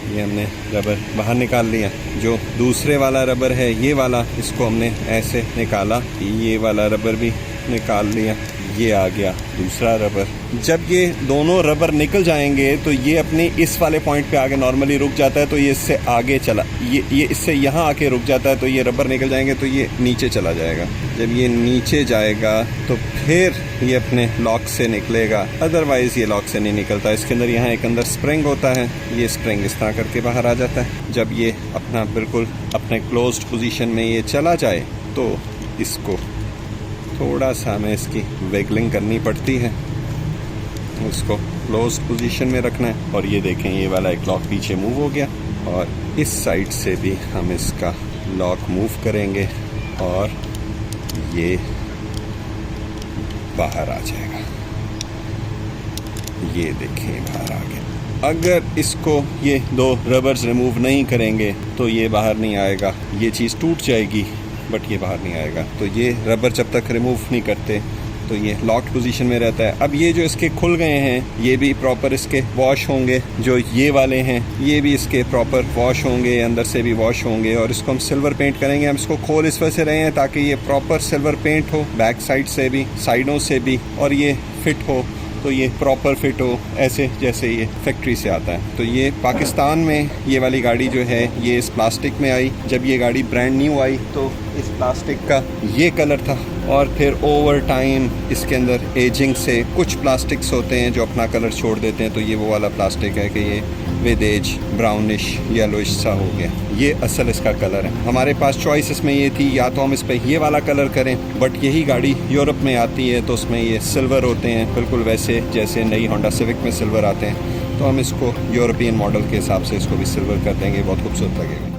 ये हमने रबर बाहर निकाल लिया। जो दूसरे वाला रबर है ये वाला, इसको हमने ऐसे निकाला, ये वाला रबर भी निकाल लिया। ये आ गया दूसरा रबर। जब ये दोनों रबर निकल जाएंगे तो ये अपने इस वाले पॉइंट पे आगे नॉर्मली रुक जाता है, तो ये इससे आगे चला, ये इससे यहाँ आके रुक जाता है, तो ये रबर निकल जाएंगे तो ये नीचे चला जाएगा। जब ये नीचे जाएगा तो फिर ये अपने लॉक से निकलेगा, अदरवाइज ये लॉक से नहीं निकलता। इसके अंदर यहाँ एक अंदर स्प्रिंग होता है, ये स्प्रिंग इस तरह करके बाहर आ जाता है। जब ये अपना बिल्कुल अपने क्लोज्ड पोजीशन में ये चला जाए तो इसको थोड़ा सा हमें इसकी वेगलिंग करनी पड़ती है, उसको क्लोज पोजीशन में रखना है। और ये देखें ये वाला एक लॉक पीछे मूव हो गया, और इस साइड से भी हम इसका लॉक मूव करेंगे और ये बाहर आ जाएगा। ये देखें बाहर आ गया। अगर इसको ये दो रबर्स रिमूव नहीं करेंगे तो ये बाहर नहीं आएगा, ये चीज़ टूट जाएगी बट ये बाहर नहीं आएगा। तो ये रबर जब तक रिमूव नहीं करते तो ये लॉक्ड पोजीशन में रहता है। अब ये जो इसके खुल गए हैं ये भी प्रॉपर इसके वॉश होंगे, जो ये वाले हैं ये भी इसके प्रॉपर वॉश होंगे, अंदर से भी वॉश होंगे। और इसको हम सिल्वर पेंट करेंगे। हम इसको खोल इस वजह से रहे हैं ताकि ये प्रॉपर सिल्वर पेंट हो, बैक साइड से भी साइडों से भी, और ये फिट हो, तो ये प्रॉपर फिट हो ऐसे जैसे ये फैक्ट्री से आता है। तो ये पाकिस्तान में ये वाली गाड़ी जो है ये इस प्लास्टिक में आई। जब ये गाड़ी ब्रांड न्यू आई तो इस प्लास्टिक का ये कलर था, और फिर ओवर टाइम इसके अंदर एजिंग से कुछ प्लास्टिक्स होते हैं जो अपना कलर छोड़ देते हैं। तो ये वो वाला प्लास्टिक है कि ये विद एज ब्राउनिश येलोइश सा हो गया। ये असल इसका कलर है। हमारे पास चॉइस इसमें ये थी, या तो हम इस पर ये वाला कलर करें, बट यही गाड़ी यूरोप में आती है तो उसमें ये सिल्वर होते हैं बिल्कुल वैसे जैसे नई होंडा सिविक में सिल्वर आते हैं। तो हम इसको यूरोपियन मॉडल के हिसाब से इसको भी सिल्वर कर देंगे, बहुत खूबसूरत लगेगा।